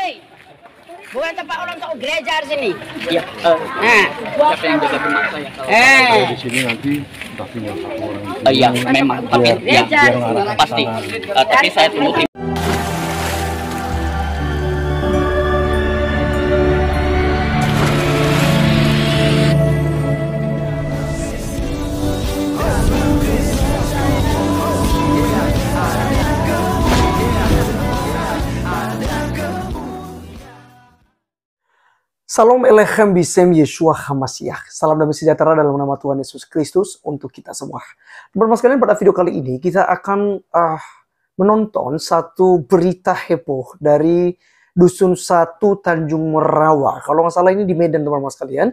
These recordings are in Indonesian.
boleh. Bukan tempat orang tahu gereja di sini. Iya. Siapa yang jaga rumah saya kalau di sini nanti tapi yang satu orang. Iya, memang. Tapi ya, pasti. Tapi saya tunggu. Salam Elechem Bisem Yeshua HaMashiach. Salam damai sejahtera dalam nama Tuhan Yesus Kristus untuk kita semua. Teman-teman sekalian, pada video kali ini kita akan menonton satu berita heboh dari Dusun 1 Tanjung Merawa. Kalau nggak salah ini di Medan, teman-teman sekalian.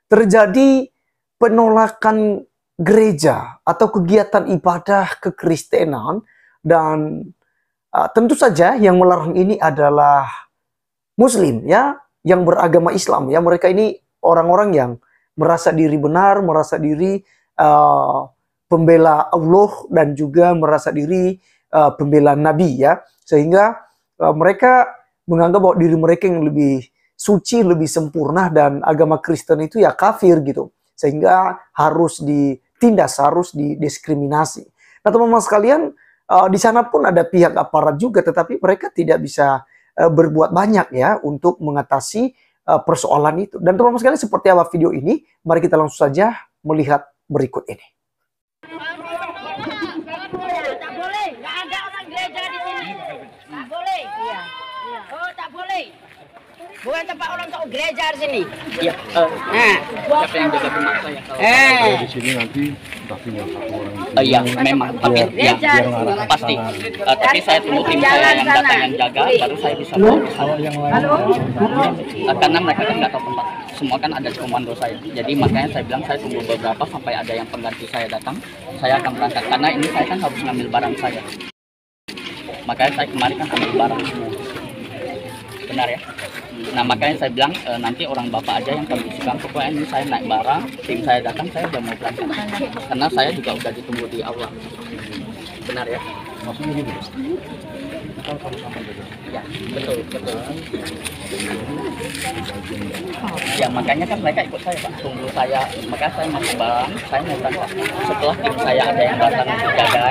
Terjadi penolakan gereja atau kegiatan ibadah kekristenan, dan tentu saja yang melarang ini adalah Muslim, ya, yang beragama Islam, ya. Mereka ini orang-orang yang merasa diri benar, merasa diri pembela Allah, dan juga merasa diri pembela Nabi, ya. Sehingga mereka menganggap bahwa diri mereka yang lebih suci, lebih sempurna, dan agama Kristen itu ya kafir gitu. Sehingga harus ditindas, harus didiskriminasi. Nah, teman-teman sekalian, di sana pun ada pihak aparat juga, tetapi mereka tidak bisa berbuat banyak, ya, untuk mengatasi persoalan itu. Dan teman-teman sekalian, seperti apa video ini? Mari kita langsung saja melihat berikut ini. Tak boleh, nggak ada orang gereja di sini. Tak boleh. Iya. Oh, tak boleh. Bukan tempat orang tahu gereja di sini. Iya. Siapa yang jaga rumah saya kalau Di sini nanti tapi yang satu orang. iya, memang. Tapi ya, pasti. Tapi saya tunggu tim saya yang datang yang jaga, baru saya bisa bawa. Karena mereka kan nggak tahu tempat. Semua kan ada komando saya. Jadi makanya saya bilang saya tunggu beberapa sampai ada yang pengganti saya datang. Saya akan berangkat karena ini saya kan harus ngambil barang saya. Makanya saya kemarin kan ambil barang semua. Benar ya? Nah, makanya saya bilang nanti orang bapak aja yang kami isikan. Pokoknya ini saya naik barang, tim saya datang, saya udah mau berangkat. Karena saya juga udah ditunggu di aula. Benar ya? Maksudnya gitu. Ya, betul. Ya, makanya kan mereka ikut saya, Pak. Tunggu saya, makanya saya masuk barang, saya mau berangkat. Setelah tim saya ada yang datang jaga,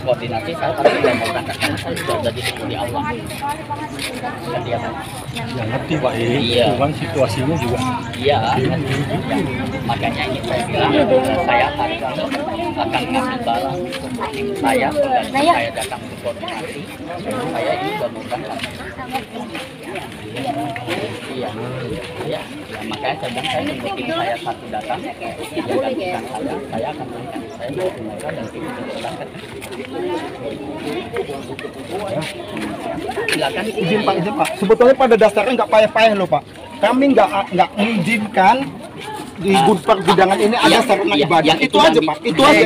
koordinasi, saya pasti udah mau berangkat. Karena saya juga udah ditunggu di aula. Ngerti ya, Pak? Ya ngerti Pak, Iya. cuman situasinya juga. Iya, ya. Makanya ini saya bilang saya hari akan ngambil barang untuk tim saya dan saya datang untuk koordinasi. Saya ini udah mau berangkat. Iya, ya, makanya saya bilang saya tunggu tim saya satu datang, dia gantikan saya akan berangkat. Saya mau mereka dan tim untuk berangkat. Silakan. Izin Pak. Sebetulnya pada dasarnya nggak payah-payah loh Pak. Kami nggak mengizinkan di Gunpar Bidangan ini ada sarana ibadah. Itu aja Pak. Itu aja.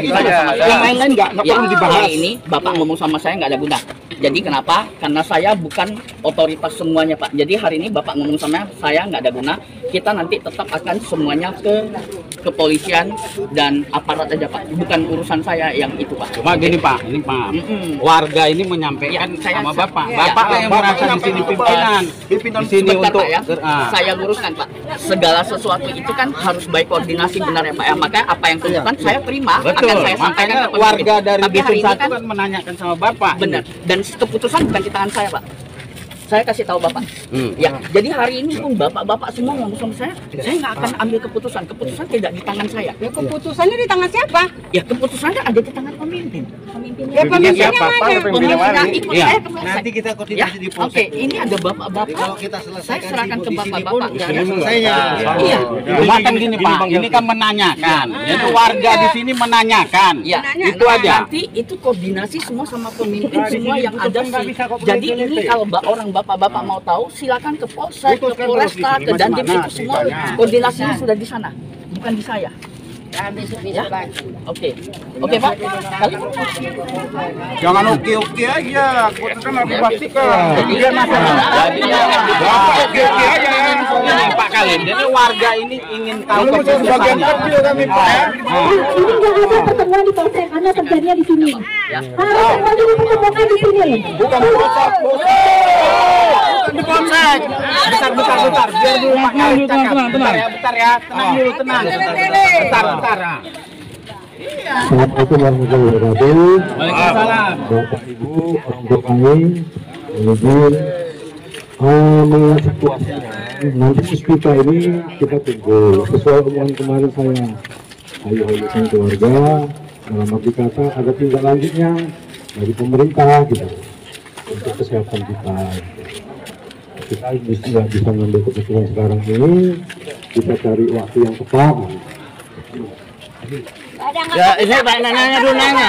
Yang lain-lain nggak perlu dibahas. Ini Bapak ngomong sama saya nggak ada guna. Jadi kenapa? Karena saya bukan otoritas semuanya Pak. Jadi hari ini Bapak ngomong sama saya nggak ada guna. Kita nanti tetap akan semuanya ke kepolisian dan aparat aja Pak. Bukan urusan saya yang itu Pak. Cuma gini Pak, ini Pak. Warga ini menyampaikan sama Bapak. Bapak yang merasa di sini pimpinan. Di sini untuk ya. Saya luruskan Pak. Segala sesuatu itu kan harus baik koordinasi, benar ya Pak. Ya, makanya apa yang tuntutan saya terima. betul. Akan saya sampaikan Makanya ke warga dari Tapi Dusun hari ini 1 kan menanyakan sama Bapak. Benar. Dan keputusan bukan di tangan saya Pak. Saya kasih tahu Bapak. Ya, jadi hari ini pun Bapak-bapak semua ngomong sama saya nggak akan ambil keputusan. Keputusan tidak di tangan saya. Ya, keputusannya di tangan siapa? Ya, keputusannya ada di tangan pemimpin. Ya, pemimpinnya mana? Pemimpinnya ikut Iya. saya ke polsek. Nanti kita Ya, koordinasi di oke. polsek. Ini ada Bapak-bapak. Kalau kita Saya selesaikan serahkan ke di sini pun Bapak-bapak. selesainya. Iya. Cuma kan gini Pak, ini kan menanyakan. Jadi warga di sini menanyakan. Ya, Itu aja. Nanti itu koordinasi semua sama pemimpin semua yang ada sih. Jadi ini kalau orang bapak-bapak mau tahu, silakan ke polsek, ke Polresta, ke Dandim, itu semua koordinasinya sudah di sana, bukan di saya. Ya, besok lagi. Oke, Pak. Kali Jangan oke-oke aja. Keputusan harus dipastikan. Jadi Oke-oke aja. Ini Pak Kalim, jadi warga ini ingin tahu Bagian keputusannya. kecil kami Pak. Ini jangan ada pertemuan di polsek karena terjadinya di sini. Harus kembali dilakukan di sini. Bukan di polsek. Di polsek. Bentar. Biar dulu Pak cakap. Bentar ya, tenang dulu, tenang. Bentar. Assalamualaikum warahmatullahi wabarakatuh. Waalaikumsalam. Bapak Ibu, orang tua kami, izin melihat situasinya. Nanti kita ini kita tunggu sesuai omongan kemarin saya. Ayo sama keluarga dalam arti kata ada tindak lanjutnya dari pemerintah gitu untuk kesehatan kita. Kita nggak bisa mengambil keputusan sekarang ini. Kita cari waktu yang tepat. Ya, ini Pak nanya dulu nanya.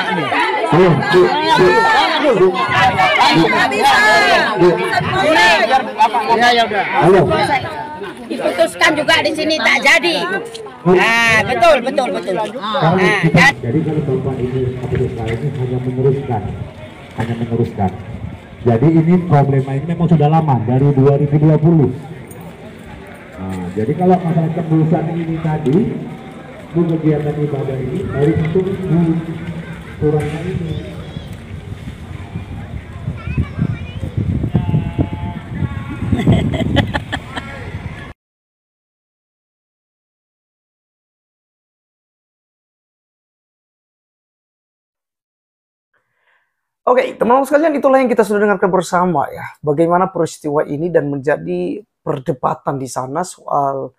Ya udah. Halo. Diputuskan juga di sini tak jadi. Nah, betul. Jadi kalau Bapak ini keputusan ini hanya meneruskan. Jadi ini problema ini memang sudah lama dari 2020. Nah, jadi kalau masalah keputusan ini tadi, kegiatan ibadah ini dari satu minggu kurangnya ini. Oke, teman-teman sekalian, itulah yang kita sudah dengarkan bersama ya. Bagaimana peristiwa ini dan menjadi perdebatan di sana soal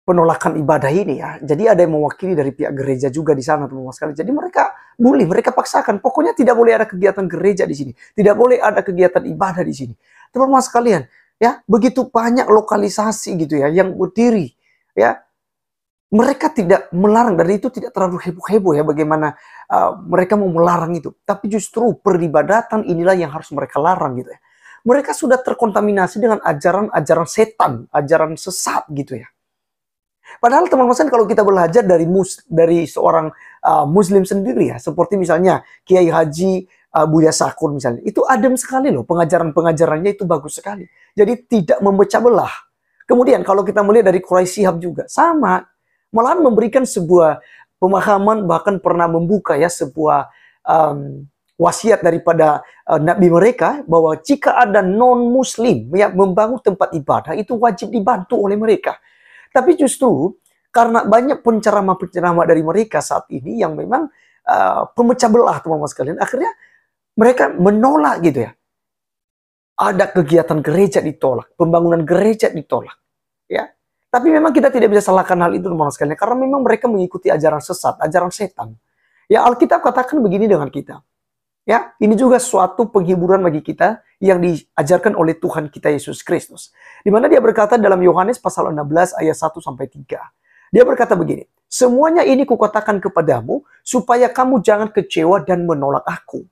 penolakan ibadah ini ya. Jadi ada yang mewakili dari pihak gereja juga di sana, teman-teman sekalian. Jadi mereka bully, mereka paksakan. Pokoknya tidak boleh ada kegiatan gereja di sini. Tidak boleh ada kegiatan ibadah di sini. Teman-teman sekalian, ya, begitu banyak lokalisasi gitu ya yang berdiri ya. Mereka tidak melarang, dan itu tidak terlalu heboh-heboh ya bagaimana mereka mau melarang itu. Tapi justru peribadatan inilah yang harus mereka larang gitu ya. Mereka sudah terkontaminasi dengan ajaran-ajaran setan, ajaran sesat gitu ya. Padahal teman-teman kalau kita belajar dari seorang Muslim sendiri ya, seperti misalnya Kiai Haji Buya Sakur misalnya, itu adem sekali loh, pengajaran-pengajarannya itu bagus sekali. Jadi tidak memecah belah. Kemudian kalau kita melihat dari Quraisy Shihab juga sama, malahan memberikan sebuah pemahaman, bahkan pernah membuka ya sebuah wasiat daripada nabi mereka bahwa jika ada non-muslim yang membangun tempat ibadah itu wajib dibantu oleh mereka. Tapi justru karena banyak penceramah-penceramah dari mereka saat ini yang memang pemecah belah teman-teman sekalian, akhirnya mereka menolak gitu ya. Ada kegiatan gereja ditolak, pembangunan gereja ditolak, ya. Tapi memang kita tidak bisa salahkan hal itu teman-teman sekalian, karena memang mereka mengikuti ajaran sesat, ajaran setan. Ya, Alkitab katakan begini dengan kita. Ya, ini juga suatu penghiburan bagi kita yang diajarkan oleh Tuhan kita Yesus Kristus. Di mana dia berkata dalam Yohanes pasal 16 ayat 1 sampai 3. Dia berkata begini, "Semuanya ini kukatakan kepadamu supaya kamu jangan kecewa dan menolak aku.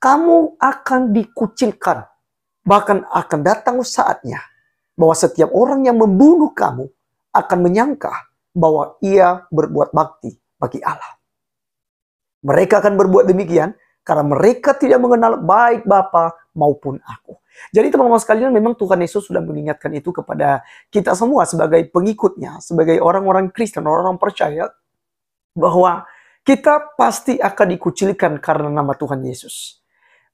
Kamu akan dikucilkan, bahkan akan datang saatnya bahwa setiap orang yang membunuh kamu akan menyangka bahwa ia berbuat bakti bagi Allah. Mereka akan berbuat demikian karena mereka tidak mengenal baik Bapa maupun aku." Jadi teman-teman sekalian, memang Tuhan Yesus sudah mengingatkan itu kepada kita semua sebagai pengikutnya, sebagai orang-orang Kristen, orang-orang percaya, bahwa kita pasti akan dikucilkan karena nama Tuhan Yesus.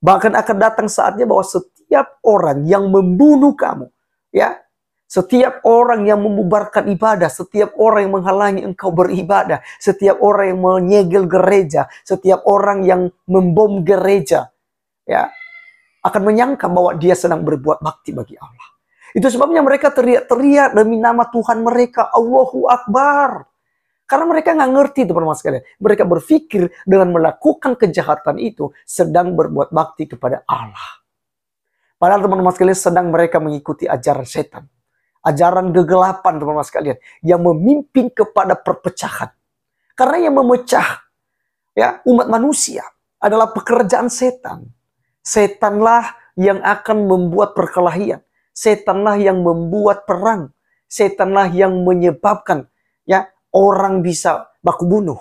Bahkan akan datang saatnya bahwa setiap orang yang membunuh kamu, ya, setiap orang yang membubarkan ibadah, setiap orang yang menghalangi engkau beribadah, setiap orang yang menyegel gereja, setiap orang yang membom gereja, ya, akan menyangka bahwa dia sedang berbuat bakti bagi Allah. Itu sebabnya mereka teriak-teriak demi nama Tuhan mereka, Allahu Akbar. Karena mereka nggak ngerti teman-teman sekalian. Mereka berpikir dengan melakukan kejahatan itu sedang berbuat bakti kepada Allah. Padahal teman-teman sekalian sedang mereka mengikuti ajaran setan. Ajaran kegelapan teman-teman sekalian. Yang memimpin kepada perpecahan. Karena yang memecah ya umat manusia adalah pekerjaan setan. Setanlah yang akan membuat perkelahian. Setanlah yang membuat perang. Setanlah yang menyebabkan ya orang bisa baku bunuh.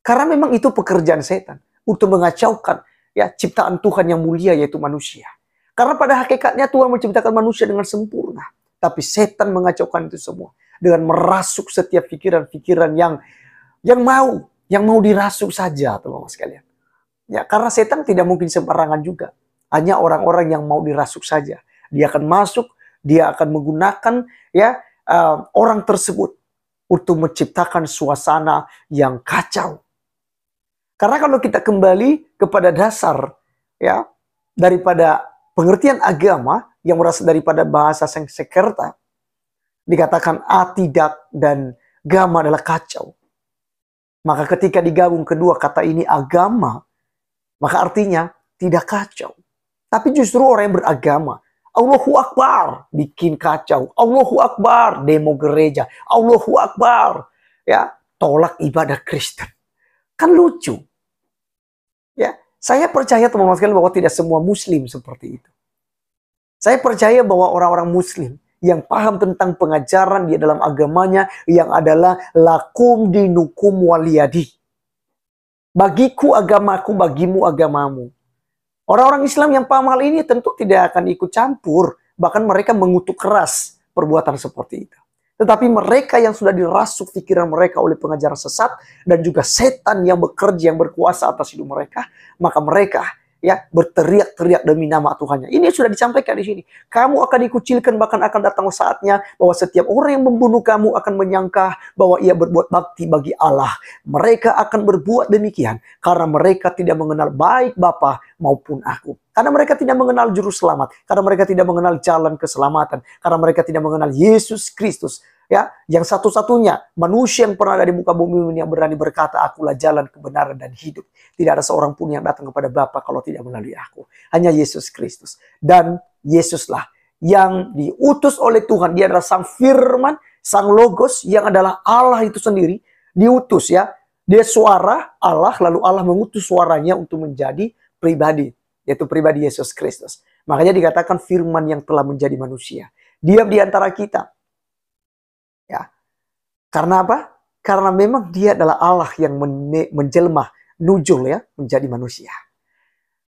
Karena memang itu pekerjaan setan untuk mengacaukan ya ciptaan Tuhan yang mulia yaitu manusia. Karena pada hakikatnya Tuhan menciptakan manusia dengan sempurna, tapi setan mengacaukan itu semua dengan merasuk setiap pikiran-pikiran yang mau dirasuk saja, teman-teman sekalian. Ya, karena setan tidak mungkin sembarangan juga. Hanya orang-orang yang mau dirasuk saja. Dia akan masuk, dia akan menggunakan ya orang tersebut untuk menciptakan suasana yang kacau. Karena kalau kita kembali kepada dasar ya daripada pengertian agama yang berasal daripada bahasa Sanskerta, dikatakan tidak dan gama adalah kacau. Maka ketika digabung kedua kata ini agama, maka artinya tidak kacau. Tapi justru orang yang beragama, Allahu Akbar, bikin kacau. Allahu Akbar, demo gereja. Allahu Akbar, ya, tolak ibadah Kristen. Kan lucu. Ya, saya percaya teman-teman sekalian bahwa tidak semua muslim seperti itu. Saya percaya bahwa orang-orang muslim yang paham tentang pengajaran dia dalam agamanya yang adalah lakum dinukum waliyadi. Bagiku agamaku, bagimu agamamu. Orang-orang Islam yang paham hal ini tentu tidak akan ikut campur. Bahkan mereka mengutuk keras perbuatan seperti itu. Tetapi mereka yang sudah dirasuk pikiran mereka oleh pengajaran sesat dan juga setan yang bekerja, yang berkuasa atas hidup mereka, maka mereka ya berteriak-teriak demi nama Tuhannya. Ini sudah disampaikan di sini. Kamu akan dikucilkan, bahkan akan datang saatnya bahwa setiap orang yang membunuh kamu akan menyangka bahwa ia berbuat bakti bagi Allah. Mereka akan berbuat demikian karena mereka tidak mengenal baik Bapa maupun aku. Karena mereka tidak mengenal juru selamat, karena mereka tidak mengenal jalan keselamatan, karena mereka tidak mengenal Yesus Kristus, ya, yang satu-satunya manusia yang pernah ada di muka bumi ini yang berani berkata, akulah jalan kebenaran dan hidup. Tidak ada seorang pun yang datang kepada Bapa kalau tidak melalui aku. Hanya Yesus Kristus. Dan Yesuslah yang diutus oleh Tuhan. Dia adalah sang firman, sang logos yang adalah Allah itu sendiri. Diutus ya. Dia suara Allah, lalu Allah mengutus suaranya untuk menjadi pribadi. Yaitu pribadi Yesus Kristus. Makanya dikatakan firman yang telah menjadi manusia. Diam di antara kita. Ya. Karena apa? Karena memang dia adalah Allah yang menjelma, nujul ya, menjadi manusia.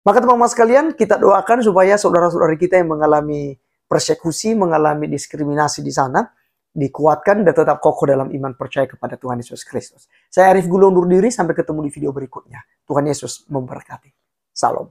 Maka teman-teman sekalian, kita doakan supaya saudara-saudari kita yang mengalami persekusi, mengalami diskriminasi di sana, dikuatkan dan tetap kokoh dalam iman percaya kepada Tuhan Yesus Kristus. Saya Arif Gulu undur diri, sampai ketemu di video berikutnya. Tuhan Yesus memberkati. Salam.